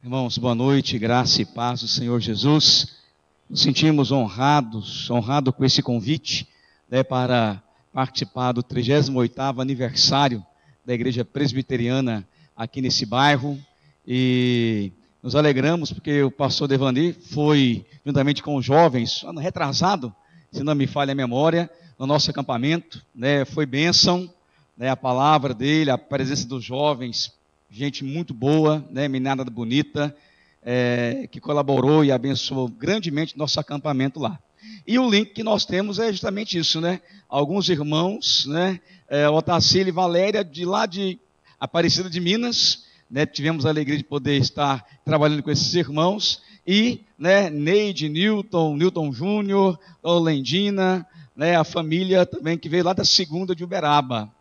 Irmãos, boa noite, graça e paz do Senhor Jesus. Nos sentimos honrados com esse convite, para participar do 38º aniversário da Igreja Presbiteriana aqui nesse bairro. E nos alegramos porque o pastor Devani foi, juntamente com os jovens, ano retrasado, se não me falha a memória, no nosso acampamento. Foi bênção, a palavra dele, a presença dos jovens, gente muito boa, meninada bonita, que colaborou e abençoou grandemente nosso acampamento lá. E o link que nós temos é justamente isso, Alguns irmãos, Otacílio e Valéria, de lá de Aparecida de Minas, tivemos a alegria de poder estar trabalhando com esses irmãos, e Neide, Newton Júnior, Olendina, a família também que veio lá da Segunda de Uberaba,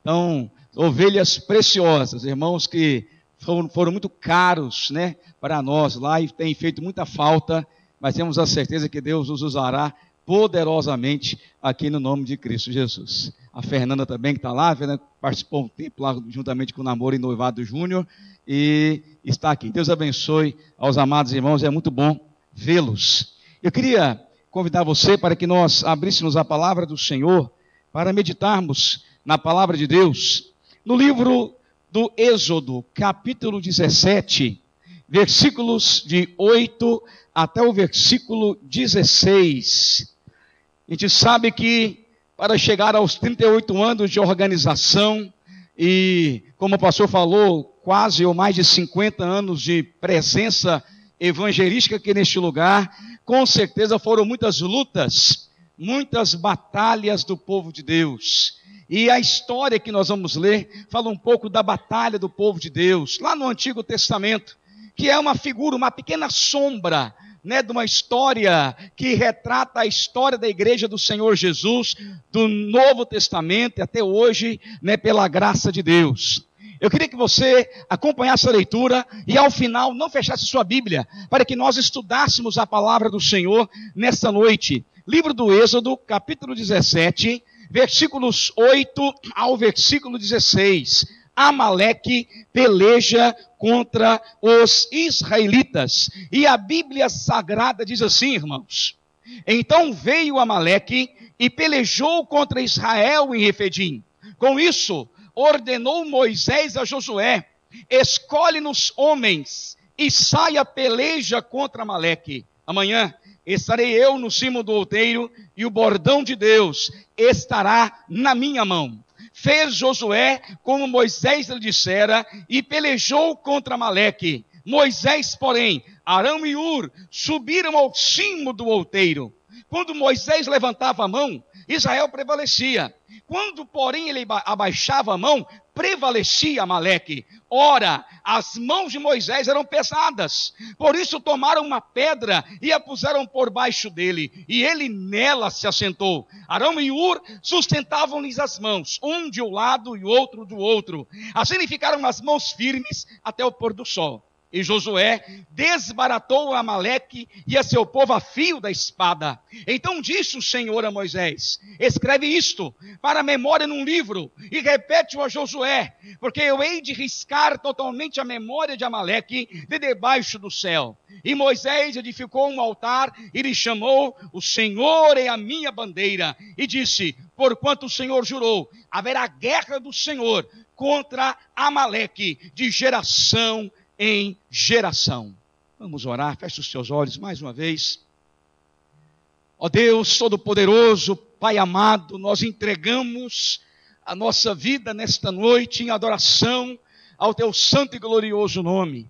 Então, ovelhas preciosas, irmãos que foram muito caros, para nós lá, e tem feito muita falta, mas temos a certeza que Deus os usará poderosamente aqui no nome de Cristo Jesus. A Fernanda também, que está lá, participou um tempo lá juntamente com o namoro e noivado do Júnior, e está aqui. Deus abençoe aos amados irmãos, é muito bom vê-los. Eu queria convidar você para que nós abríssemos a palavra do Senhor, para meditarmos na palavra de Deus, no livro do Êxodo, capítulo 17, versículos de 8 até o versículo 16. A gente sabe que para chegar aos 38 anos de organização e, como o pastor falou, quase ou mais de 50 anos de presença evangelística aqui neste lugar, com certeza foram muitas lutas, muitas batalhas do povo de Deus. E a história que nós vamos ler fala um pouco da batalha do povo de Deus, lá no Antigo Testamento, que é uma figura, uma pequena sombra, de uma história que retrata a história da igreja do Senhor Jesus, do Novo Testamento e até hoje, pela graça de Deus. Eu queria que você acompanhasse a leitura e ao final não fechasse sua Bíblia, para que nós estudássemos a palavra do Senhor nesta noite. Livro do Êxodo, capítulo 17, versículos 8 ao versículo 16. Amaleque peleja contra os israelitas. E a Bíblia Sagrada diz assim, irmãos: então veio Amaleque e pelejou contra Israel em Refidim. Com isso, ordenou Moisés a Josué: escolhe-nos homens e saia peleja contra Amaleque. Amanhã estarei eu no cimo do outeiro e o bordão de Deus estará na minha mão. Fez Josué como Moisés lhe dissera e pelejou contra Amaleque. Moisés, porém, Arão e Ur subiram ao cimo do outeiro. Quando Moisés levantava a mão, Israel prevalecia. Quando, porém, ele abaixava a mão, prevalecia Amaleque. Ora, as mãos de Moisés eram pesadas, por isso tomaram uma pedra e a puseram por baixo dele, e ele nela se assentou. Arão e Ur sustentavam-lhes as mãos, um de um lado e outro do outro. Assim lhe ficaram as mãos firmes até o pôr do sol. E Josué desbaratou Amaleque e a seu povo a fio da espada. Então disse o Senhor a Moisés: escreve isto para a memória num livro e repete-o a Josué, porque eu hei de riscar totalmente a memória de Amaleque de debaixo do céu. E Moisés edificou um altar e lhe chamou: o Senhor é a minha bandeira. E disse: porquanto o Senhor jurou, haverá guerra do Senhor contra Amaleque de geração em geração. Vamos orar, feche os seus olhos mais uma vez. Ó Deus Todo-Poderoso, Pai amado, nós entregamos a nossa vida nesta noite em adoração ao Teu santo e glorioso nome.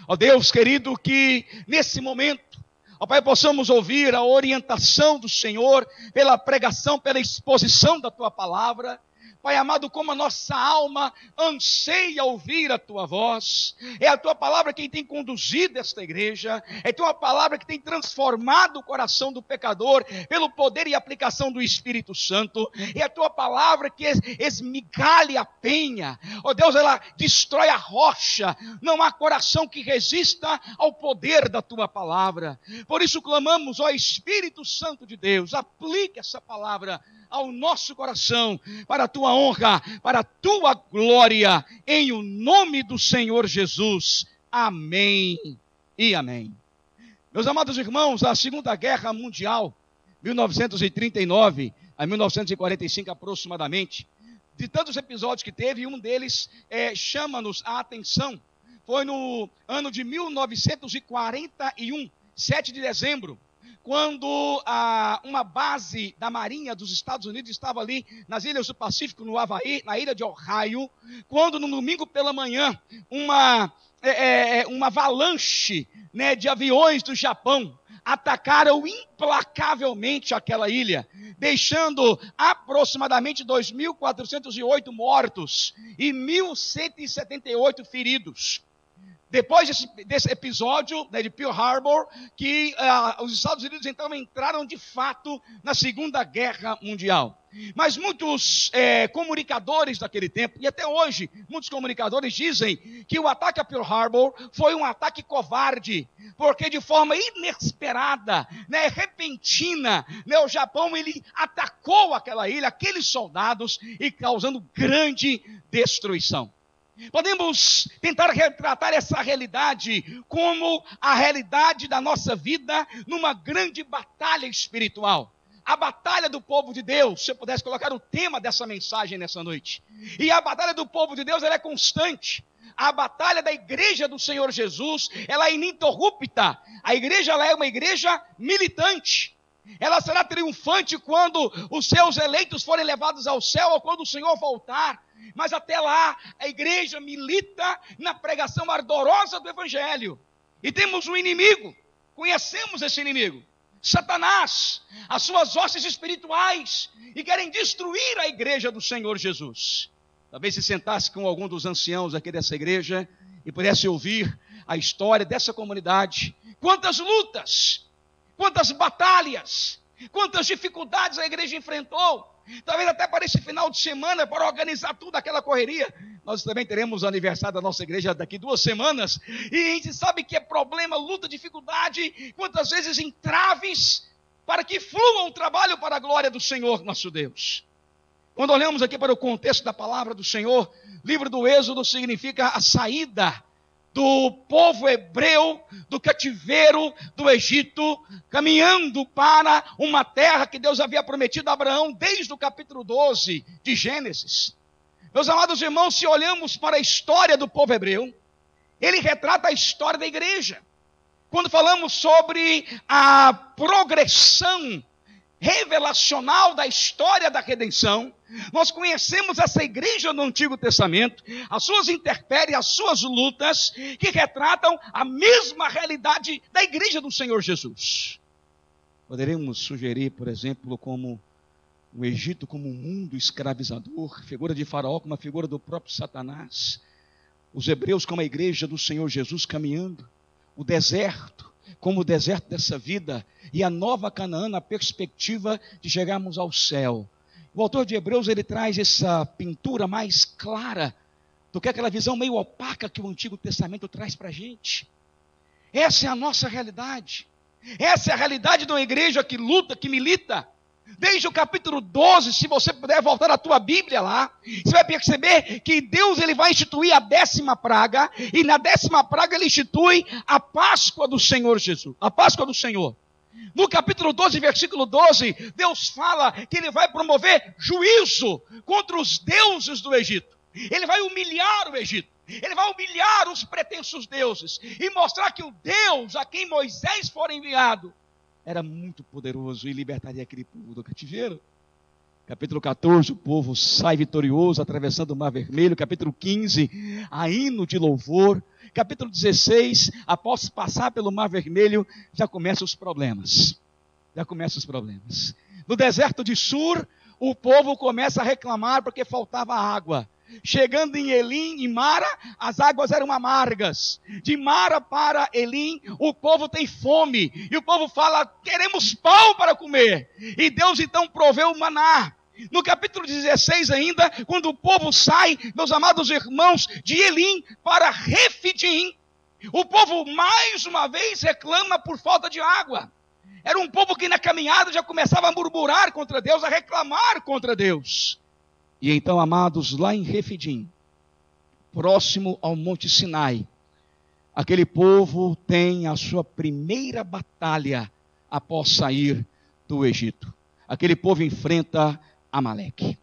Ó Deus querido, que nesse momento, ó Pai, possamos ouvir a orientação do Senhor pela pregação, pela exposição da Tua palavra. Pai amado, como a nossa alma anseia ouvir a Tua voz, é a Tua palavra quem tem conduzido esta igreja, é a Tua palavra que tem transformado o coração do pecador pelo poder e aplicação do Espírito Santo, é a Tua palavra que esmigalha a penha, ó Deus, ela destrói a rocha, não há coração que resista ao poder da Tua palavra. Por isso clamamos, ó Espírito Santo de Deus, aplique essa palavra ao nosso coração, para a Tua honra, para a Tua glória, em o nome do Senhor Jesus. Amém e amém. Meus amados irmãos, a Segunda Guerra Mundial, 1939 a 1945 aproximadamente, de tantos episódios que teve, um deles chama-nos a atenção. Foi no ano de 1941, 7 de dezembro, quando uma base da Marinha dos Estados Unidos estava ali nas ilhas do Pacífico, no Havaí, na ilha de Ohio, quando no domingo pela manhã, uma avalanche, né, de aviões do Japão atacaram implacavelmente aquela ilha, deixando aproximadamente 2.408 mortos e 1.178 feridos. Depois desse episódio, né, de Pearl Harbor, que os Estados Unidos então entraram de fato na Segunda Guerra Mundial. Mas muitos comunicadores daquele tempo, e até hoje, muitos comunicadores dizem que o ataque a Pearl Harbor foi um ataque covarde, porque de forma inesperada, né, repentina, né, o Japão ele atacou aquela ilha, aqueles soldados, e causando grande destruição. Podemos tentar retratar essa realidade como a realidade da nossa vida numa grande batalha espiritual. A batalha do povo de Deus, se eu pudesse colocar o tema dessa mensagem nessa noite. E a batalha do povo de Deus, ela é constante. A batalha da igreja do Senhor Jesus, ela é ininterrupta. A igreja, ela é uma igreja militante. Ela será triunfante quando os seus eleitos forem levados ao céu ou quando o Senhor voltar. Mas até lá, a igreja milita na pregação ardorosa do Evangelho. E temos um inimigo, conhecemos esse inimigo, Satanás, as suas hostes espirituais, e querem destruir a igreja do Senhor Jesus. Talvez se sentasse com algum dos anciãos aqui dessa igreja e pudesse ouvir a história dessa comunidade. Quantas lutas, quantas batalhas, quantas dificuldades a igreja enfrentou. Talvez até para esse final de semana, para organizar tudo aquela correria. Nós também teremos o aniversário da nossa igreja daqui 2 semanas. E a gente sabe que é problema, luta, dificuldade, quantas vezes entraves, para que flua o trabalho para a glória do Senhor nosso Deus. Quando olhamos aqui para o contexto da palavra do Senhor, livro do Êxodo significa a saída do povo hebreu, do cativeiro do Egito, caminhando para uma terra que Deus havia prometido a Abraão desde o capítulo 12 de Gênesis. Meus amados irmãos, se olhamos para a história do povo hebreu, ele retrata a história da igreja. Quando falamos sobre a progressão revelacional da história da redenção, nós conhecemos essa igreja no Antigo Testamento, as suas intempéries, as suas lutas, que retratam a mesma realidade da igreja do Senhor Jesus. Poderíamos sugerir, por exemplo, como o Egito como um mundo escravizador, figura de Faraó como a figura do próprio Satanás, os hebreus como a igreja do Senhor Jesus caminhando, o deserto como o deserto dessa vida, e a nova Canaã na perspectiva de chegarmos ao céu. O autor de Hebreus, ele traz essa pintura mais clara do que aquela visão meio opaca que o Antigo Testamento traz para a gente. Essa é a nossa realidade. Essa é a realidade de uma igreja que luta, que milita. Desde o capítulo 12, se você puder voltar a tua Bíblia lá, você vai perceber que Deus ele vai instituir a 10ª praga, e na 10ª praga ele institui a Páscoa do Senhor Jesus, a Páscoa do Senhor. No capítulo 12, versículo 12, Deus fala que ele vai promover juízo contra os deuses do Egito. Ele vai humilhar o Egito. Ele vai humilhar os pretensos deuses e mostrar que o Deus a quem Moisés for enviado era muito poderoso e libertaria aquele povo do cativeiro. Capítulo 14, o povo sai vitorioso, atravessando o Mar Vermelho. Capítulo 15, a hino de louvor. Capítulo 16, após passar pelo Mar Vermelho, já começam os problemas. No deserto de Sur, o povo começa a reclamar porque faltava água. Chegando em Elim, em Mara, as águas eram amargas. De Mara para Elim, o povo tem fome. E o povo fala, queremos pão para comer. E Deus então proveu o maná. No capítulo 16 ainda, quando o povo sai, meus amados irmãos, de Elim para Refidim, o povo mais uma vez reclama por falta de água. Era um povo que na caminhada já começava a murmurar contra Deus, a reclamar contra Deus. E então, amados, lá em Refidim, próximo ao Monte Sinai, aquele povo tem a sua primeira batalha após sair do Egito. Aquele povo enfrenta Amaleque,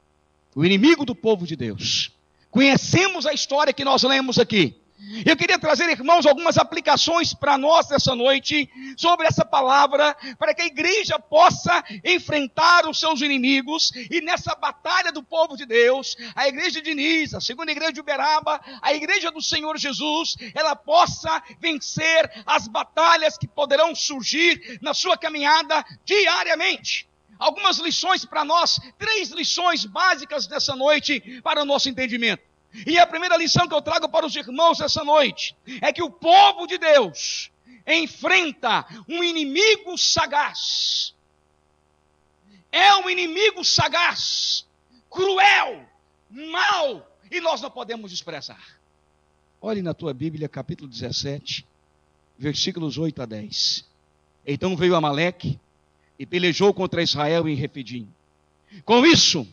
o inimigo do povo de Deus. Conhecemos a história que nós lemos aqui. Eu queria trazer, irmãos, algumas aplicações para nós nessa noite, sobre essa palavra, para que a igreja possa enfrentar os seus inimigos, e nessa batalha do povo de Deus, a igreja de Nis, a segunda igreja de Uberaba, a igreja do Senhor Jesus, ela possa vencer as batalhas que poderão surgir na sua caminhada diariamente. Algumas lições para nós, 3 lições básicas dessa noite para o nosso entendimento. E a primeira lição que eu trago para os irmãos essa noite é que o povo de Deus enfrenta um inimigo sagaz. É um inimigo sagaz, cruel, mau, e nós não podemos desprezar. Olhe na tua Bíblia, capítulo 17, versículos 8 a 10. Então veio Amaleque e pelejou contra Israel em Refidim. Com isso,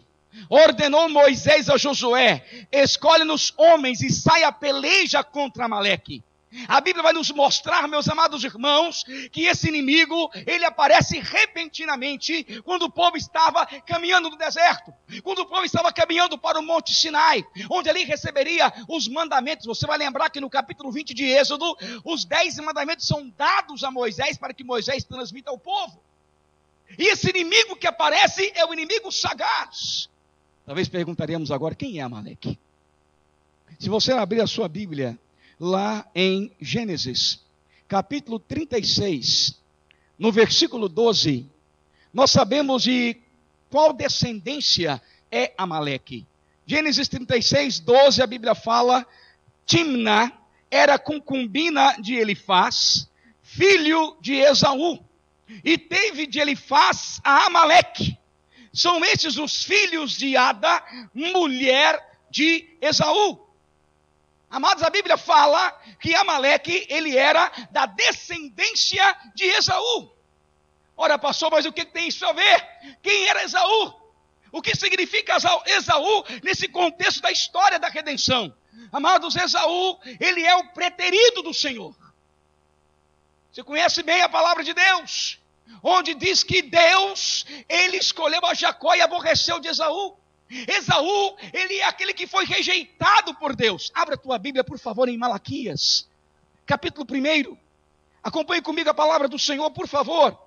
ordenou Moisés a Josué: escolhe-nos homens e saia a peleja contra Amaleque. A Bíblia vai nos mostrar, meus amados irmãos, que esse inimigo, ele aparece repentinamente quando o povo estava caminhando no deserto, quando o povo estava caminhando para o Monte Sinai, onde ali receberia os mandamentos. Você vai lembrar que no capítulo 20 de Êxodo, os 10 mandamentos são dados a Moisés para que Moisés transmita ao povo. E esse inimigo que aparece é o inimigo sagaz. Talvez perguntaríamos agora, quem é Amaleque? Se você abrir a sua Bíblia, lá em Gênesis, capítulo 36, no versículo 12, nós sabemos de qual descendência é Amaleque. Gênesis 36, 12, a Bíblia fala: Timna era concubina de Elifaz, filho de Esaú, e teve de Elifaz a Amaleque. São esses os filhos de Ada, mulher de Esaú. Amados, a Bíblia fala que Amaleque, ele era da descendência de Esaú. Ora, pastor, mas o que tem isso a ver? Quem era Esaú? O que significa Esaú nesse contexto da história da redenção? Amados, Esaú, ele é o preterido do Senhor. Você conhece bem a palavra de Deus, onde diz que Deus, ele escolheu a Jacó e aborreceu de Esaú. Esaú, ele é aquele que foi rejeitado por Deus. Abra a tua Bíblia, por favor, em Malaquias, capítulo 1. Acompanhe comigo a palavra do Senhor, por favor.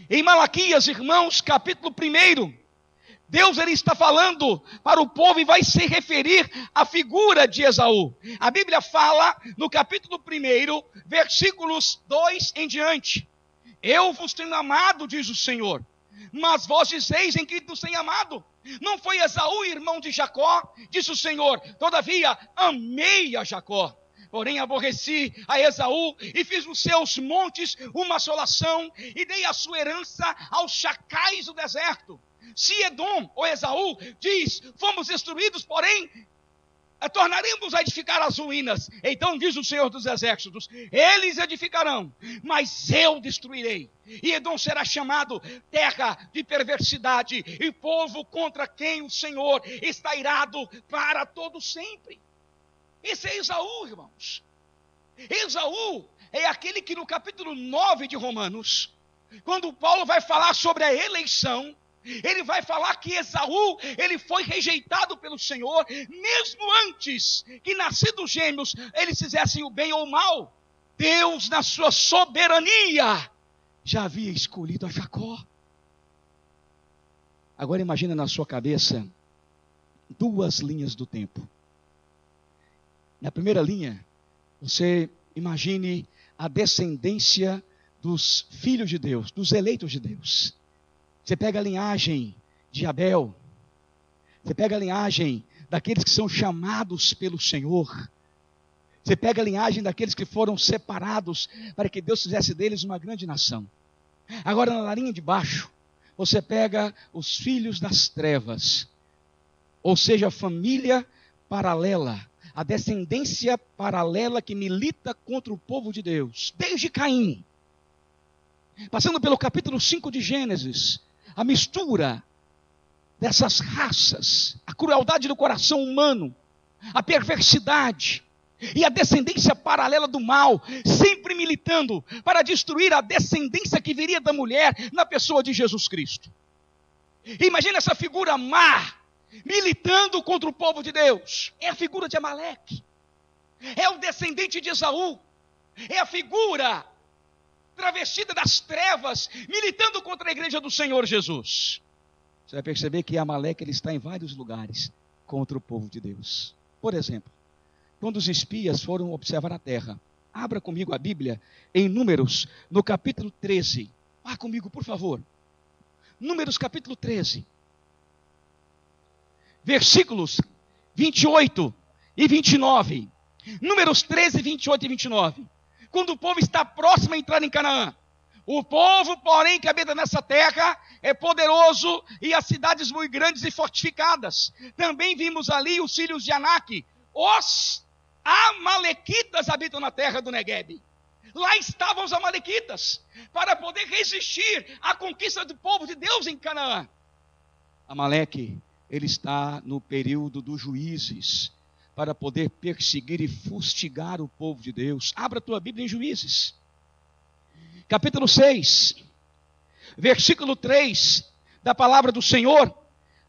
Em Malaquias, irmãos, capítulo 1, Deus, ele está falando para o povo e vai se referir à figura de Esaú. A Bíblia fala no capítulo 1, versículos 2 em diante: eu vos tenho amado, diz o Senhor, mas vós dizeis: em que vos tenho amado? Não foi Esaú irmão de Jacó? Diz o Senhor: todavia amei a Jacó, porém aborreci a Esaú, e fiz os seus montes uma assolação, e dei a sua herança aos chacais do deserto. Se Edom, ou Esaú, diz: fomos destruídos, porém tornaremos a edificar as ruínas, então diz o Senhor dos Exércitos: eles edificarão, mas eu destruirei. E Edom será chamado terra de perversidade, e povo contra quem o Senhor está irado para todo sempre. Esse é Esaú, irmãos. Esaú é aquele que no capítulo 9 de Romanos, quando Paulo vai falar sobre a eleição, ele vai falar que Esaú, ele foi rejeitado pelo Senhor, mesmo antes que nascidos gêmeos, eles fizessem o bem ou o mal. Deus, na sua soberania, já havia escolhido a Jacó. Agora imagina na sua cabeça 2 linhas do tempo. Na primeira linha, você imagine a descendência dos filhos de Deus, dos eleitos de Deus. Você pega a linhagem de Abel, você pega a linhagem daqueles que são chamados pelo Senhor, você pega a linhagem daqueles que foram separados para que Deus fizesse deles uma grande nação. Agora, na linha de baixo, você pega os filhos das trevas, ou seja, a família paralela, a descendência paralela que milita contra o povo de Deus, desde Caim, passando pelo capítulo 5 de Gênesis, a mistura dessas raças, a crueldade do coração humano, a perversidade, e a descendência paralela do mal, sempre militando para destruir a descendência que viria da mulher na pessoa de Jesus Cristo. Imagina essa figura má, militando contra o povo de Deus. É a figura de Amaleque, é o descendente de Esaú, é a figura travestida das trevas, militando contra a igreja do Senhor Jesus. Você vai perceber que Amaleque ele está em vários lugares contra o povo de Deus. Por exemplo, quando os espias foram observar a terra, abra comigo a Bíblia em Números, no capítulo 13. Vá comigo, por favor. Números capítulo 13. Versículos 28 e 29. Números 13, 28 e 29. Quando o povo está próximo a entrar em Canaã. O povo, porém, que habita nessa terra é poderoso e as cidades muito grandes e fortificadas. Também vimos ali os filhos de Anak. Os amalequitas habitam na terra do Neguebe. Lá estavam os amalequitas para poder resistir à conquista do povo de Deus em Canaã. Amaleque, ele está no período dos juízes para poder perseguir e fustigar o povo de Deus. Abra a tua Bíblia em Juízes, capítulo 6, versículo 3 da palavra do Senhor.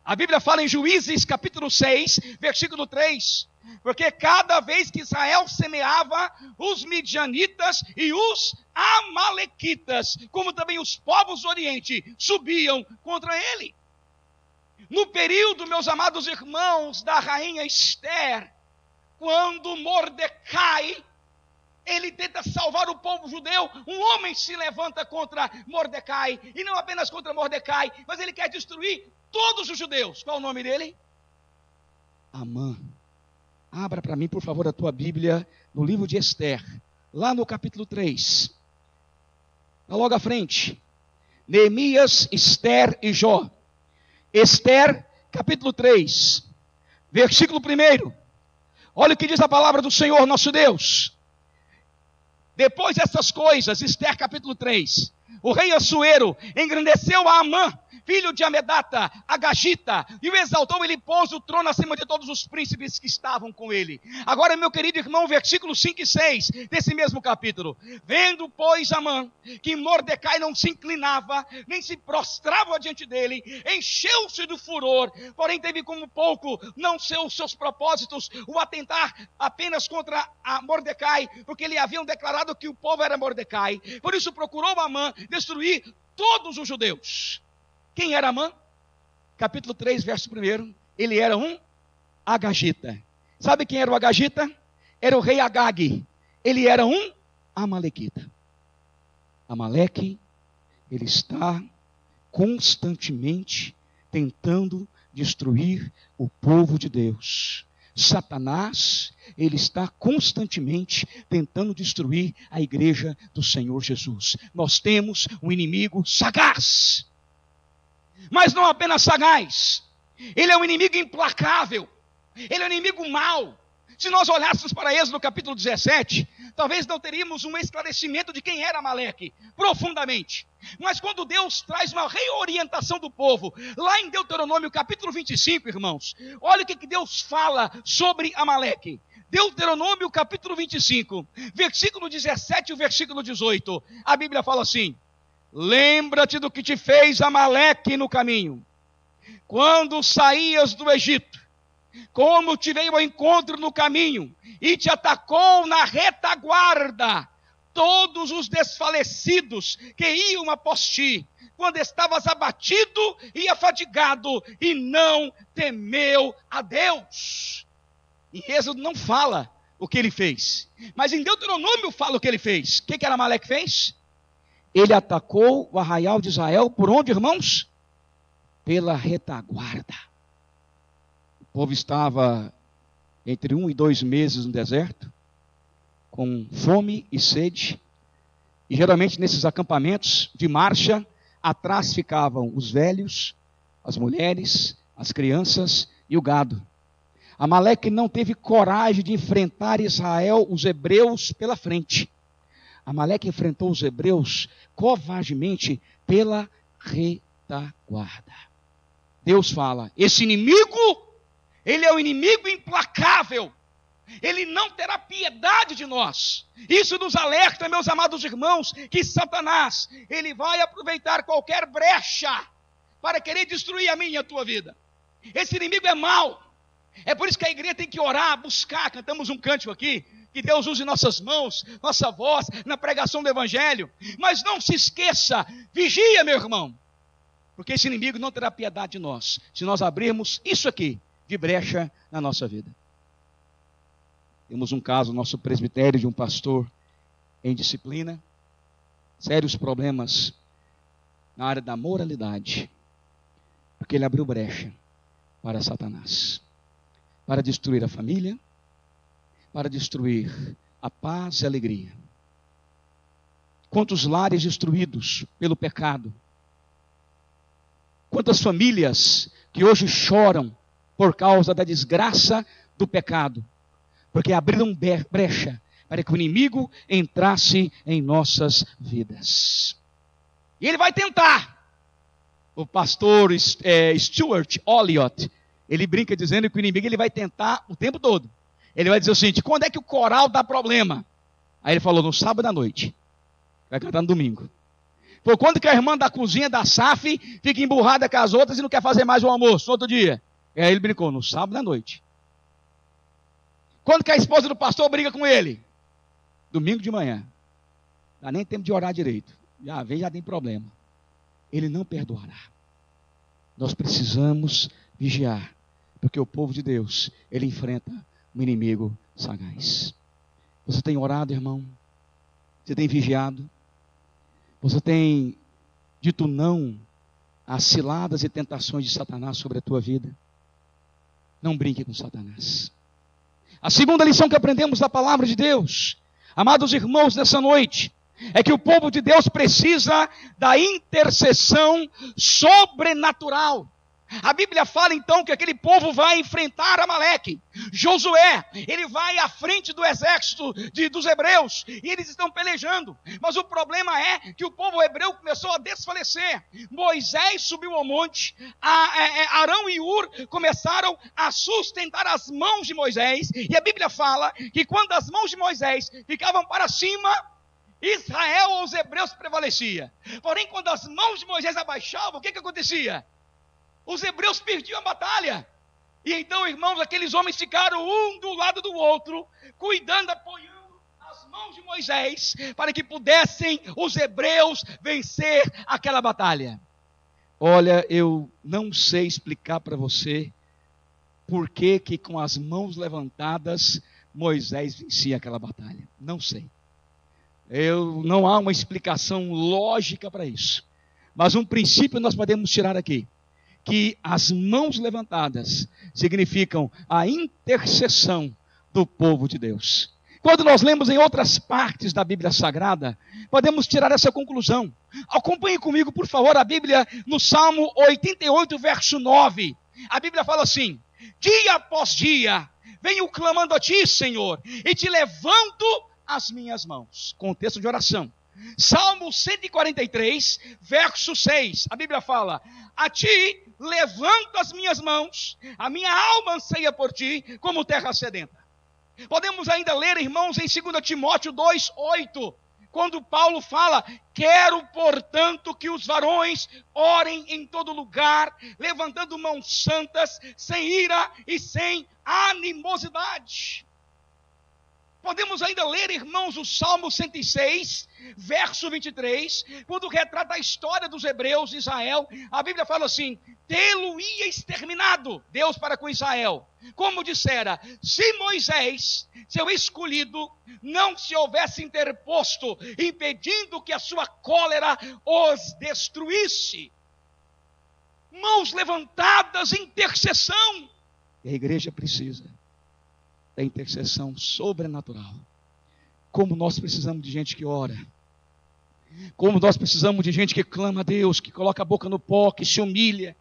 A Bíblia fala em Juízes capítulo 6, versículo 3, porque cada vez que Israel semeava, os midianitas e os amalequitas, como também os povos do Oriente, subiam contra ele. No período, meus amados irmãos, da rainha Esther, quando Mordecai, ele tenta salvar o povo judeu, um homem se levanta contra Mordecai, e não apenas contra Mordecai, mas ele quer destruir todos os judeus. Qual é o nome dele? Amã. Abra para mim, por favor, a tua Bíblia no livro de Esther, lá no capítulo 3. Está logo à frente. Neemias, Esther e Jó. Esther, capítulo 3, versículo 1. Olha o que diz a palavra do Senhor nosso Deus. Depois dessas coisas, Esther capítulo 3, o rei Assuero engrandeceu a Amã, filho de Amedata, Agagita, e o exaltou, ele pôs o trono acima de todos os príncipes que estavam com ele. Agora, meu querido irmão, versículos 5 e 6 desse mesmo capítulo. Vendo, pois, Amã, que Mordecai não se inclinava, nem se prostrava diante dele, encheu-se do furor, porém teve como pouco, não os seus propósitos, o atentar apenas contra a Mordecai, porque lhe haviam declarado que o povo era Mordecai. Por isso procurou Amã destruir todos os judeus. Quem era Amã? Capítulo 3, verso 1. Ele era um agagita. Sabe quem era o agagita? Era o rei Agag. Ele era um amalequita. Amaleque, ele está constantemente tentando destruir o povo de Deus. Satanás, ele está constantemente tentando destruir a igreja do Senhor Jesus. Nós temos um inimigo sagaz. Mas não apenas sagaz, ele é um inimigo implacável, ele é um inimigo mau. Se nós olhássemos para Êxodo capítulo 17, talvez não teríamos um esclarecimento de quem era Amaleque, profundamente. Mas quando Deus traz uma reorientação do povo, lá em Deuteronômio capítulo 25, irmãos, olha o que Deus fala sobre Amaleque. Deuteronômio capítulo 25, versículo 17 e o versículo 18, a Bíblia fala assim: lembra-te do que te fez Amaleque no caminho, quando saías do Egito, como te veio ao encontro no caminho, e te atacou na retaguarda, todos os desfalecidos que iam após ti, quando estavas abatido e afadigado, e não temeu a Deus. Em Êxodo não fala o que ele fez, mas em Deuteronômio fala o que ele fez. O que era Amaleque fez? Ele atacou o arraial de Israel, por onde, irmãos? Pela retaguarda. O povo estava entre 1 e 2 meses no deserto, com fome e sede, e geralmente nesses acampamentos de marcha, atrás ficavam os velhos, as mulheres, as crianças e o gado. Amaleque não teve coragem de enfrentar Israel, os hebreus, pela frente. Amaleque enfrentou os hebreus covardemente pela retaguarda. Deus fala, esse inimigo, ele é um inimigo implacável, Ele não terá piedade de nós. Isso nos alerta, meus amados irmãos, que Satanás, ele vai aproveitar qualquer brecha para querer destruir a minha e a tua vida. Esse inimigo é mau. É por isso que a igreja tem que orar, buscar. Cantamos um cântico aqui, que Deus use nossas mãos, nossa voz, na pregação do evangelho. Mas não se esqueça, vigia, meu irmão, porque esse inimigo não terá piedade de nós, se nós abrirmos isso aqui, de brecha na nossa vida. Temos um caso no nosso presbitério de um pastor em disciplina, sérios problemas na área da moralidade, porque ele abriu brecha para Satanás, para destruir a família, para destruir a paz e a alegria. Quantos lares destruídos pelo pecado, quantas famílias que hoje choram por causa da desgraça do pecado, porque abriram brecha para que o inimigo entrasse em nossas vidas. E ele vai tentar. O pastor Stuart Olliott, ele brinca dizendo que o inimigo ele vai tentar o tempo todo. Ele vai dizer o seguinte: quando é que o coral dá problema? Aí ele falou: no sábado à noite. Vai cantar no domingo. Foi quando que a irmã da cozinha da SAF fica emburrada com as outras e não quer fazer mais o almoço no outro dia. E aí ele brincou: no sábado à noite. Quando que a esposa do pastor briga com ele? Domingo de manhã. Não dá nem tempo de orar direito. Já vem, já tem problema. Ele não perdoará. Nós precisamos vigiar, porque o povo de Deus, ele enfrenta um inimigo sagaz. Você tem orado, irmão? Você tem vigiado? Você tem dito não às ciladas e tentações de Satanás sobre a tua vida? Não brinque com Satanás. A segunda lição que aprendemos da palavra de Deus, amados irmãos, nessa noite, é que o povo de Deus precisa da intercessão sobrenatural. A Bíblia fala então que aquele povo vai enfrentar Amaleque. Josué, ele vai à frente do exército dos hebreus, e eles estão pelejando. Mas o problema é que o povo hebreu começou a desfalecer. Moisés subiu ao monte, Arão e Hur começaram a sustentar as mãos de Moisés, e a Bíblia fala que quando as mãos de Moisés ficavam para cima, Israel ou os hebreus prevalecia. Porém, quando as mãos de Moisés abaixavam, o que acontecia? Os hebreus perdiam a batalha. E então, irmãos, aqueles homens ficaram um do lado do outro, cuidando, apoiando as mãos de Moisés, para que pudessem os hebreus vencer aquela batalha. Olha, eu não sei explicar para você por que com as mãos levantadas Moisés vencia aquela batalha. Não sei. Não há uma explicação lógica para isso. Mas um princípio nós podemos tirar aqui, que as mãos levantadas significam a intercessão do povo de Deus. Quando nós lemos em outras partes da Bíblia Sagrada, podemos tirar essa conclusão. Acompanhe comigo, por favor, a Bíblia no Salmo 88, verso 9. A Bíblia fala assim: dia após dia, venho clamando a ti, Senhor, e te levanto as minhas mãos. Contexto de oração. Salmo 143, verso 6, a Bíblia fala: a ti levanto as minhas mãos, a minha alma anseia por ti, como terra sedenta. Podemos ainda ler, irmãos, em 2 Timóteo 2, 8, quando Paulo fala: quero, portanto, que os varões orem em todo lugar, levantando mãos santas, sem ira e sem animosidade. Podemos ainda ler, irmãos, o Salmo 106, verso 23, quando retrata a história dos hebreus de Israel. A Bíblia fala assim: tê-lo-ia exterminado Deus para com Israel, como dissera, se Moisés, seu escolhido, não se houvesse interposto, impedindo que a sua cólera os destruísse. Mãos levantadas, intercessão. E a igreja precisa da intercessão sobrenatural. Como nós precisamos de gente que ora. Como nós precisamos de gente que clama a Deus, que coloca a boca no pó, que se humilha.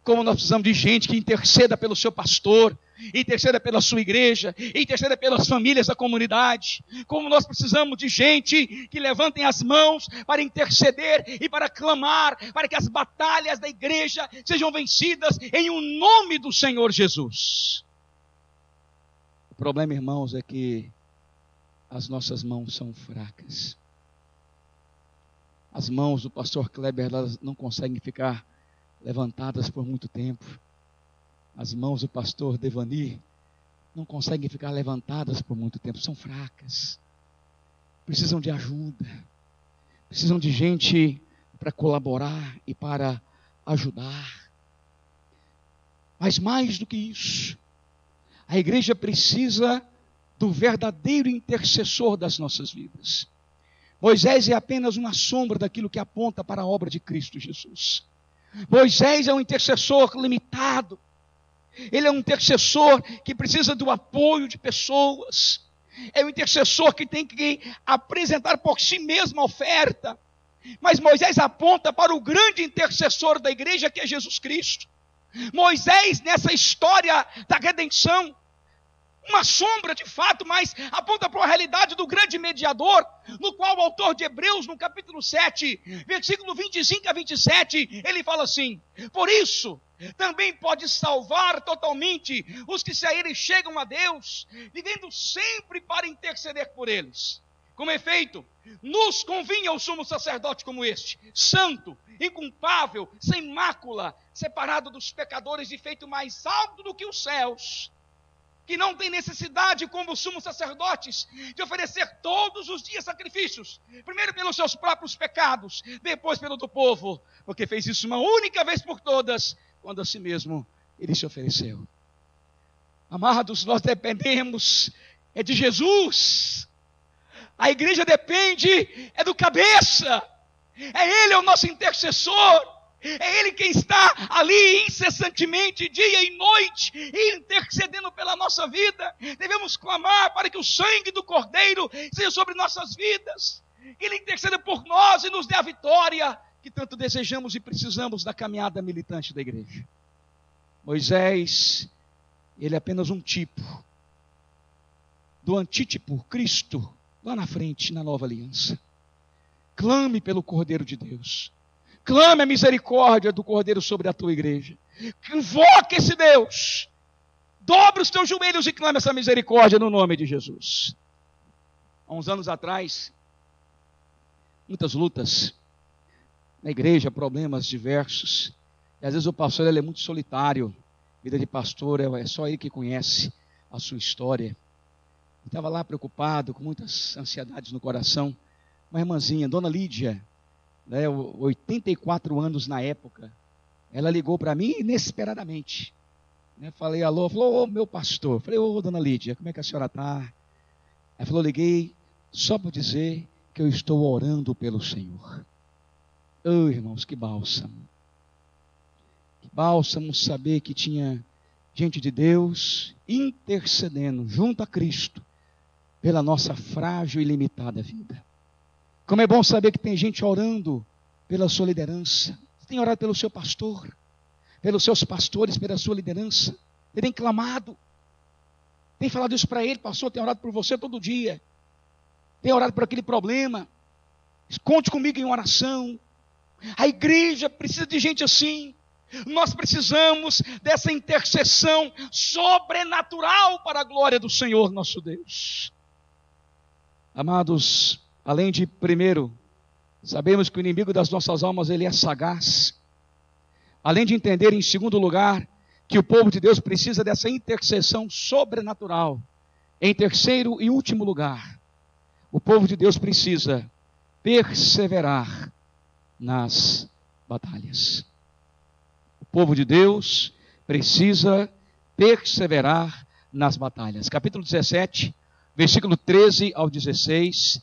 Como nós precisamos de gente que interceda pelo seu pastor, interceda pela sua igreja, interceda pelas famílias da comunidade. Como nós precisamos de gente que levantem as mãos para interceder e para clamar, para que as batalhas da igreja sejam vencidas em o nome do Senhor Jesus. O problema, irmãos, é que as nossas mãos são fracas. As mãos do pastor Kleber, elas não conseguem ficar levantadas por muito tempo. As mãos do pastor Devani não conseguem ficar levantadas por muito tempo, são fracas. Precisam de ajuda. Precisam de gente para colaborar e para ajudar. Mas mais do que isso, a igreja precisa do verdadeiro intercessor das nossas vidas. Moisés é apenas uma sombra daquilo que aponta para a obra de Cristo Jesus. Moisés é um intercessor limitado. Ele é um intercessor que precisa do apoio de pessoas. É um intercessor que tem que apresentar por si mesmo a oferta. Mas Moisés aponta para o grande intercessor da igreja, que é Jesus Cristo. Moisés, nessa história da redenção, uma sombra de fato, mas aponta para a realidade do grande mediador, no qual o autor de Hebreus, no capítulo 7, versículo 25 a 27, ele fala assim: por isso, também pode salvar totalmente os que se a ele chegam a Deus, vivendo sempre para interceder por eles. Com efeito, nos convinha o sumo sacerdote como este, santo, inculpável, sem mácula, separado dos pecadores e feito mais alto do que os céus, que não tem necessidade, como os sumos sacerdotes, de oferecer todos os dias sacrifícios, primeiro pelos seus próprios pecados, depois pelo do povo, porque fez isso uma única vez por todas, quando a si mesmo ele se ofereceu. Amados, nós dependemos de Jesus. A igreja depende do cabeça. Ele é o nosso intercessor. É Ele quem está ali incessantemente, dia e noite, intercedendo pela nossa vida. Devemos clamar para que o sangue do Cordeiro seja sobre nossas vidas, que Ele interceda por nós e nos dê a vitória que tanto desejamos e precisamos da caminhada militante da igreja. Moisés, ele é apenas um tipo do antítipo, Cristo, lá na frente, na nova aliança. Clame pelo Cordeiro de Deus. Clame a misericórdia do Cordeiro sobre a tua igreja. Invoque esse Deus. Dobre os teus joelhos e clame essa misericórdia no nome de Jesus. Há uns anos atrás, muitas lutas na igreja, problemas diversos. E às vezes o pastor ele é muito solitário. Vida de pastor é só ele que conhece a sua história. Eu estava lá preocupado, com muitas ansiedades no coração. Uma irmãzinha, Dona Lídia, 84 anos na época, ela ligou para mim inesperadamente. Falei, alô, falou, meu pastor. Falei, Dona Lídia, como é que a senhora está? Ela falou, liguei só para dizer que eu estou orando pelo Senhor. Irmãos, que bálsamo. Que bálsamo saber que tinha gente de Deus intercedendo junto a Cristo pela nossa frágil e limitada vida. Como é bom saber que tem gente orando pela sua liderança. Você tem orado pelo seu pastor, pelos seus pastores, pela sua liderança. Você tem clamado. Tem falado isso para ele, pastor, tem orado por você todo dia. Tem orado por aquele problema. Conte comigo em oração. A igreja precisa de gente assim. Nós precisamos dessa intercessão sobrenatural para a glória do Senhor nosso Deus. Amados, além de, primeiro, sabemos que o inimigo das nossas almas, ele é sagaz. Além de entender, em segundo lugar, que o povo de Deus precisa dessa intercessão sobrenatural. Em terceiro e último lugar, o povo de Deus precisa perseverar nas batalhas. O povo de Deus precisa perseverar nas batalhas. Capítulo 17, versículo 13 ao 16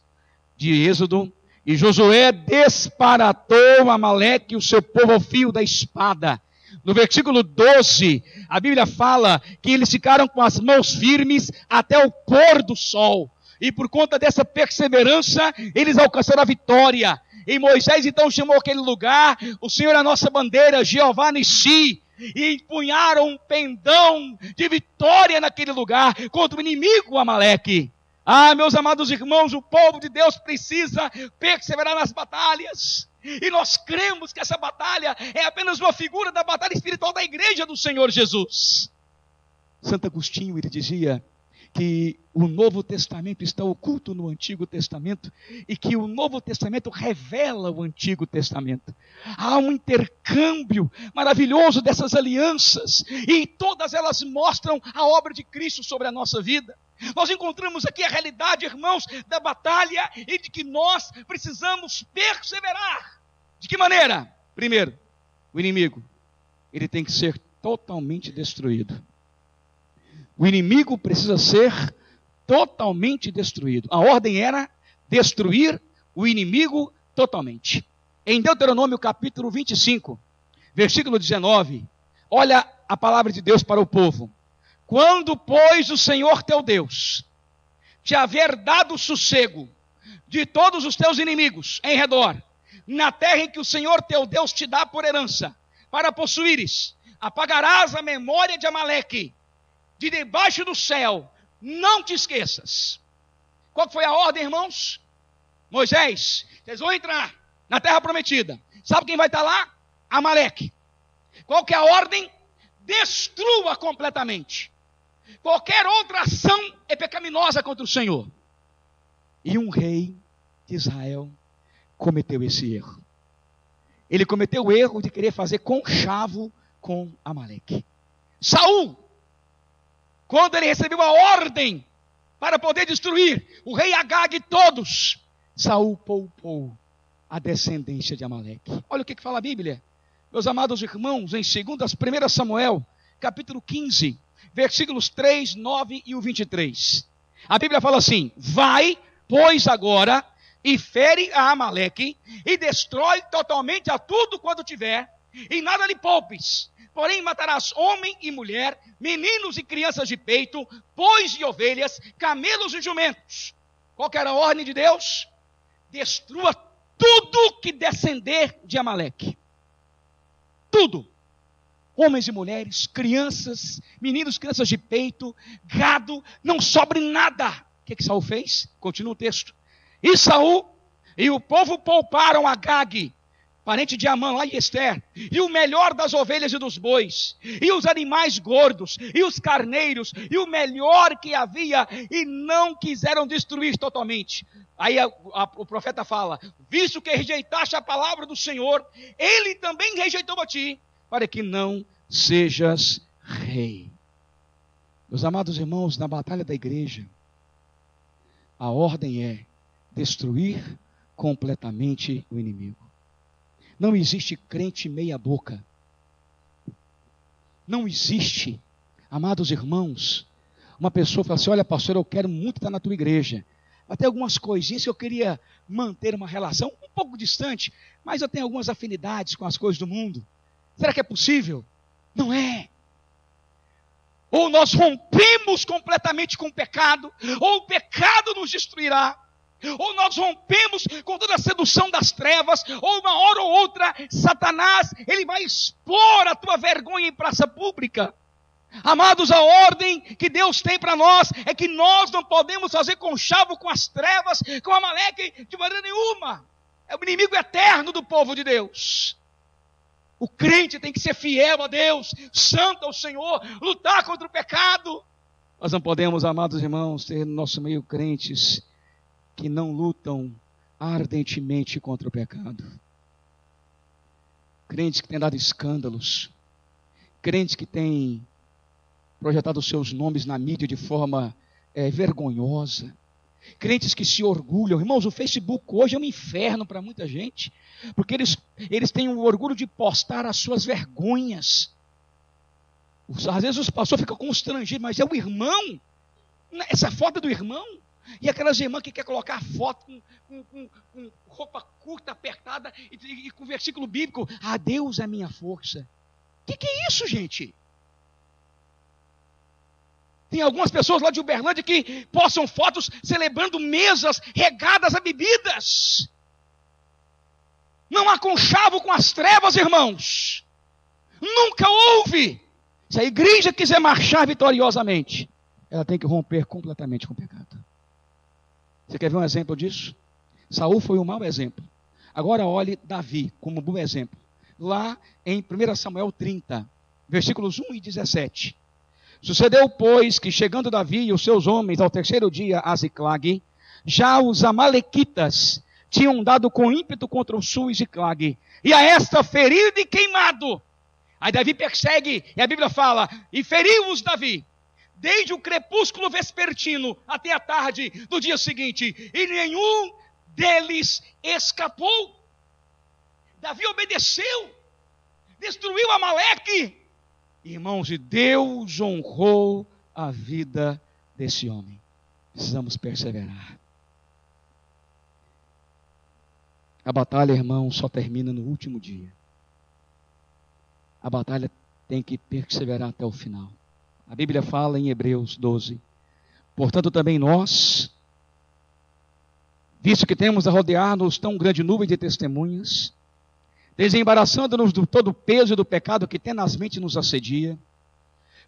de Êxodo. E Josué desparatou Amaleque e o seu povo ao fio da espada. No versículo 12, a Bíblia fala que eles ficaram com as mãos firmes até o pôr do sol. E por conta dessa perseverança, eles alcançaram a vitória. E Moisés então chamou aquele lugar, o Senhor é a nossa bandeira, Jeová Nissi. E empunharam um pendão de vitória naquele lugar contra o inimigo Amaleque. Ah, meus amados irmãos, o povo de Deus precisa perseverar nas batalhas. E nós cremos que essa batalha é apenas uma figura da batalha espiritual da igreja do Senhor Jesus. Santo Agostinho, ele dizia que o Novo Testamento está oculto no Antigo Testamento e que o Novo Testamento revela o Antigo Testamento. Há um intercâmbio maravilhoso dessas alianças e todas elas mostram a obra de Cristo sobre a nossa vida. Nós encontramos aqui a realidade, irmãos, da batalha e de que nós precisamos perseverar. De que maneira? Primeiro, o inimigo, ele tem que ser totalmente destruído. O inimigo precisa ser totalmente destruído. A ordem era destruir o inimigo totalmente. Em Deuteronômio capítulo 25, versículo 19, olha a palavra de Deus para o povo. Quando, pois, o Senhor teu Deus te haver dado sossego de todos os teus inimigos em redor, na terra em que o Senhor teu Deus te dá por herança, para possuíres, apagarás a memória de Amaleque de debaixo do céu, não te esqueças. Qual foi a ordem, irmãos? Moisés, vocês vão entrar na terra prometida. Sabe quem vai estar lá? Amaleque. Qual que é a ordem? Destrua completamente. Qualquer outra ação é pecaminosa contra o Senhor. E um rei de Israel cometeu esse erro. Ele cometeu o erro de querer fazer conchavo com Amaleque. Saul, quando ele recebeu a ordem para poder destruir o rei Agag e todos, Saul poupou a descendência de Amaleque. Olha o que fala a Bíblia. Meus amados irmãos, em 1 Samuel, capítulo 15, versículos 3, 9 e o 23. A Bíblia fala assim: vai, pois, agora, e fere a Amaleque, e destrói totalmente a tudo quanto tiver, e nada lhe poupes. Porém matarás homem e mulher, meninos e crianças de peito, bois e ovelhas, camelos e jumentos. Qual que era a ordem de Deus? Destrua tudo que descender de Amaleque. Tudo. Homens e mulheres, crianças, meninos, crianças de peito, gado, não sobre nada. O que Saul fez? Continua o texto. E Saul e o povo pouparam Agag, parente de Amã lá em Ester, e o melhor das ovelhas e dos bois, e os animais gordos, e os carneiros, e o melhor que havia, e não quiseram destruir totalmente. Aí o profeta fala: visto que rejeitaste a palavra do Senhor, ele também rejeitou a ti, para que não sejas rei. Meus amados irmãos, na batalha da igreja, a ordem é destruir completamente o inimigo. Não existe crente meia boca. Não existe, amados irmãos, uma pessoa fala assim: olha, pastor, eu quero muito estar na tua igreja. Até algumas coisinhas que eu queria manter uma relação um pouco distante, mas eu tenho algumas afinidades com as coisas do mundo. Será que é possível? Não é. Ou nós rompemos completamente com o pecado, ou o pecado nos destruirá. Ou nós rompemos com toda a sedução das trevas, ou uma hora ou outra, Satanás, ele vai expor a tua vergonha em praça pública. Amados, a ordem que Deus tem para nós é que nós não podemos fazer conchavo com as trevas, com Amaleque, de maneira nenhuma. É o inimigo eterno do povo de Deus. O crente tem que ser fiel a Deus, santo ao Senhor, lutar contra o pecado. Nós não podemos, amados irmãos, ter no nosso meio crentes que não lutam ardentemente contra o pecado. Crentes que têm dado escândalos. Crentes que têm projetado os seus nomes na mídia de forma vergonhosa. Crentes que se orgulham. Irmãos, o Facebook hoje é um inferno para muita gente, porque eles têm o orgulho de postar as suas vergonhas. Às vezes os pastores ficam constrangidos, mas é o irmão, essa foto é do irmão. E aquelas irmãs que querem colocar foto com roupa curta, apertada, e com versículo bíblico: ah, Deus é minha força. O que é isso, gente? Tem algumas pessoas lá de Uberlândia que postam fotos celebrando mesas regadas a bebidas. Não há conchavo com as trevas, irmãos. Nunca houve. Se a igreja quiser marchar vitoriosamente, ela tem que romper completamente com o pecado. Você quer ver um exemplo disso? Saul foi um mau exemplo. Agora olhe Davi como um bom exemplo. Lá em 1 Samuel 30, versículos 1 e 17. Sucedeu, pois, que chegando Davi e os seus homens ao terceiro dia a Ziclag, já os amalequitas tinham dado com ímpeto contra o sul e Ziclag, e a esta ferido e queimado. Aí Davi persegue, e a Bíblia fala, e feriu-os Davi, desde o crepúsculo vespertino até a tarde do dia seguinte, e nenhum deles escapou. Davi obedeceu, destruiu Amaleque. Irmãos, e Deus honrou a vida desse homem. Precisamos perseverar. A batalha, irmão, só termina no último dia. A batalha tem que perseverar até o final. A Bíblia fala em Hebreus 12. Portanto, também nós, visto que temos a rodear-nos tão grande nuvem de testemunhas, desembaraçando-nos do todo o peso do pecado que tenazmente nos assedia,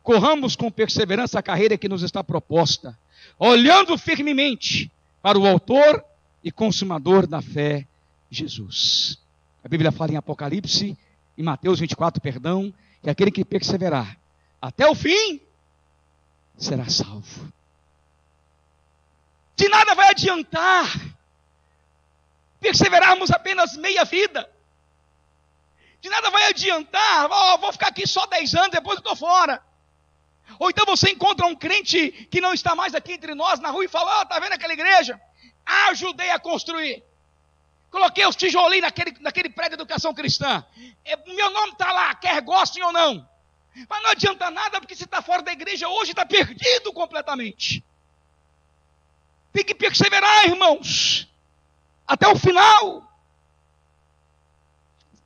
corramos com perseverança a carreira que nos está proposta, olhando firmemente para o autor e consumador da fé, Jesus. A Bíblia fala em Apocalipse, em Mateus 24, perdão, que aquele que perseverar até o fim será salvo. De nada vai adiantar perseverarmos apenas meia vida. De nada vai adiantar, vou ficar aqui só 10 anos, depois eu estou fora. Ou então você encontra um crente que não está mais aqui entre nós na rua e fala, está vendo aquela igreja? Ajudei a construir. Coloquei os tijolinhos naquele prédio de educação cristã. Meu nome está lá, quer gostem ou não. Mas não adianta nada, porque se está fora da igreja hoje, está perdido completamente. Tem que perseverar, irmãos, até o final.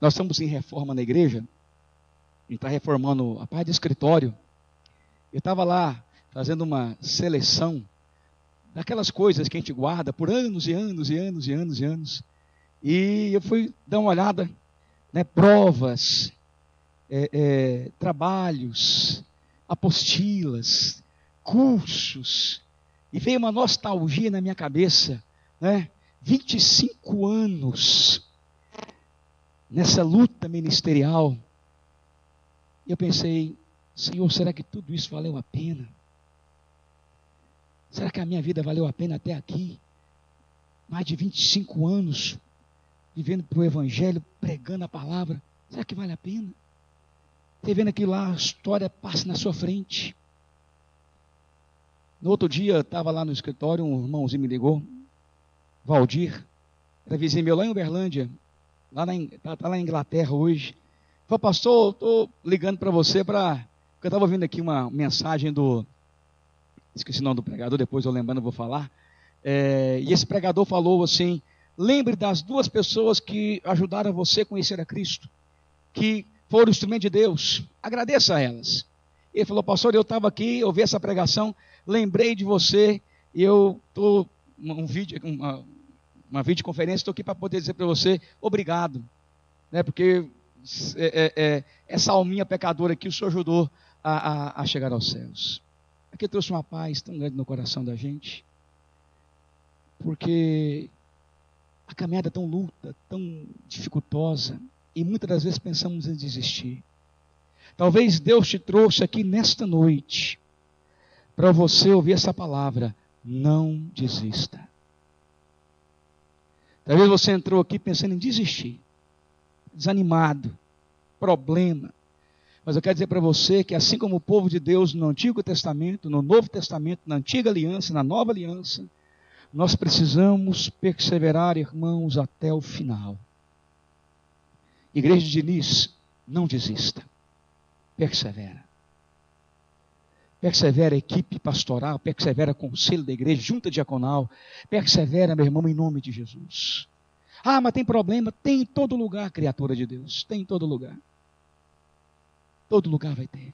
Nós estamos em reforma na igreja. A gente está reformando a parte de escritório. Eu estava lá fazendo uma seleção daquelas coisas que a gente guarda por anos e anos e anos e anos e anos. E eu fui dar uma olhada, né, provas, trabalhos, apostilas, cursos. E veio uma nostalgia na minha cabeça, né? 25 anos nessa luta ministerial. E eu pensei, Senhor, será que tudo isso valeu a pena? Será que a minha vida valeu a pena até aqui? Mais de 25 anos vivendo para o Evangelho, pregando a palavra. Será que vale a pena? Você vendo aquilo lá, a história passa na sua frente. No outro dia, eu estava lá no escritório, um irmãozinho me ligou, Valdir, era vizinho meu lá em Uberlândia, está lá em Inglaterra hoje. Falei, pastor, eu estou ligando para você porque eu estava ouvindo aqui uma mensagem esqueci o nome do pregador, depois eu lembrando eu vou falar, e esse pregador falou assim, lembre das 2 pessoas que ajudaram você a conhecer a Cristo, que foram instrumento de Deus, agradeça a elas. Ele falou, pastor, eu estava aqui, ouvi essa pregação, lembrei de você, e eu estou, uma videoconferência, estou aqui para poder dizer para você, obrigado, né, porque essa alminha pecadora aqui, o Senhor ajudou a chegar aos céus. Aqui trouxe uma paz tão grande no coração da gente, porque a caminhada é tão luta, tão dificultosa, e muitas das vezes pensamos em desistir. Talvez Deus te trouxe aqui nesta noite, para você ouvir essa palavra, não desista. Talvez você entrou aqui pensando em desistir, desanimado, problema. Mas eu quero dizer para você que assim como o povo de Deus no Antigo Testamento, no Novo Testamento, na Antiga Aliança, na Nova Aliança, nós precisamos perseverar, irmãos, até o final. Igreja de Diniz, não desista. Persevera. Persevera a equipe pastoral, persevera conselho da igreja, junta diaconal. Persevera, meu irmão, em nome de Jesus. Ah, mas tem problema? Tem em todo lugar, criatura de Deus. Tem em todo lugar. Todo lugar vai ter.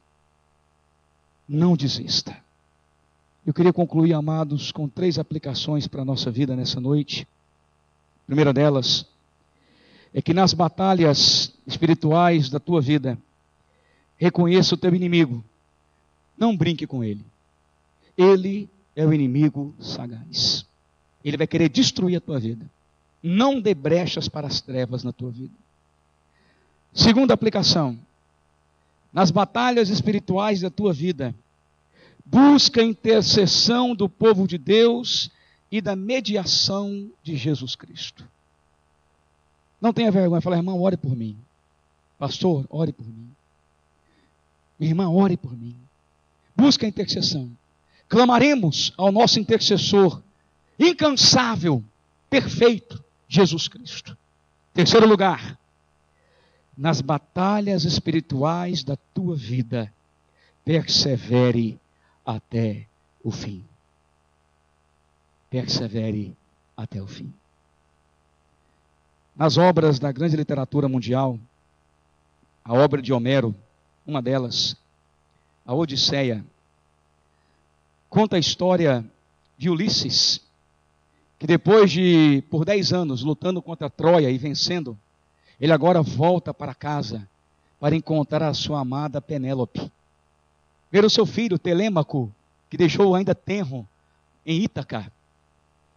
Não desista. Eu queria concluir, amados, com 3 aplicações para a nossa vida nessa noite. A primeira delas é que nas batalhas espirituais da tua vida, reconheça o teu inimigo. Não brinque com ele. Ele é o inimigo sagaz. Ele vai querer destruir a tua vida. Não dê brechas para as trevas na tua vida. Segunda aplicação. Nas batalhas espirituais da tua vida, busca a intercessão do povo de Deus e da mediação de Jesus Cristo. Não tenha vergonha, fala, irmão, ore por mim. Pastor, ore por mim. Minha irmã, ore por mim. Busca a intercessão. Clamaremos ao nosso intercessor incansável, perfeito, Jesus Cristo. Terceiro lugar, nas batalhas espirituais da tua vida, persevere até o fim. Persevere até o fim. Nas obras da grande literatura mundial, a obra de Homero, uma delas, a Odisseia, conta a história de Ulisses, que depois de, por 10 anos, lutando contra Troia e vencendo, ele agora volta para casa para encontrar a sua amada Penélope. Ver o seu filho Telêmaco, que deixou ainda tenro em Ítaca.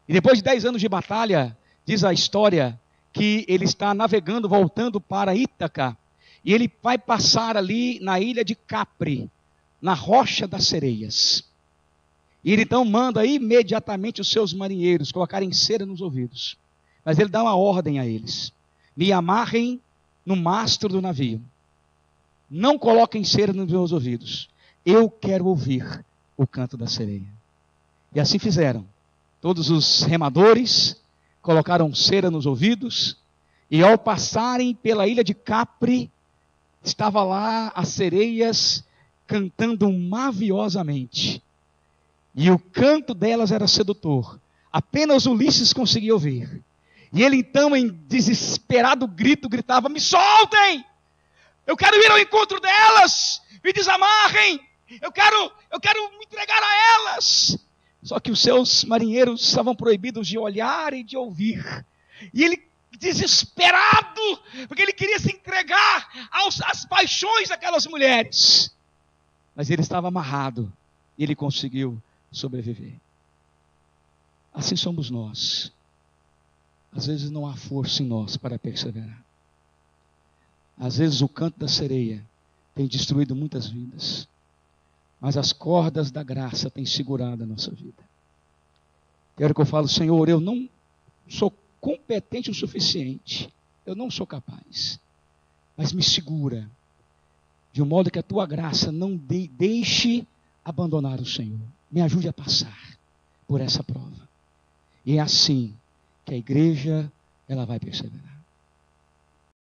E depois de 10 anos de batalha, diz a história que ele está navegando, voltando para Ítaca, e ele vai passar ali na ilha de Capri, na Rocha das Sereias. E ele então manda imediatamente os seus marinheiros colocarem cera nos ouvidos. Mas ele dá uma ordem a eles: me amarrem no mastro do navio. Não coloquem cera nos meus ouvidos. Eu quero ouvir o canto da sereia. E assim fizeram. Todos os remadores colocaram cera nos ouvidos. E ao passarem pela ilha de Capri, estava lá as sereias cantando maviosamente. E o canto delas era sedutor. Apenas Ulisses conseguia ouvir. E ele então, em desesperado grito, gritava: me soltem! Eu quero ir ao encontro delas! Me desamarrem! Eu quero me entregar a elas! Só que os seus marinheiros estavam proibidos de olhar e de ouvir. E ele, desesperado, porque ele queria se entregar às paixões daquelas mulheres. Mas ele estava amarrado e ele conseguiu sobreviver. Assim somos nós. Às vezes não há força em nós para perseverar. Às vezes o canto da sereia tem destruído muitas vidas, mas as cordas da graça têm segurado a nossa vida. Quero que eu fale: Senhor, eu não sou competente o suficiente, eu não sou capaz, mas me segura, de um modo que a tua graça não deixe abandonar o Senhor. Me ajude a passar por essa prova. E é assim que a igreja ela vai perseverar.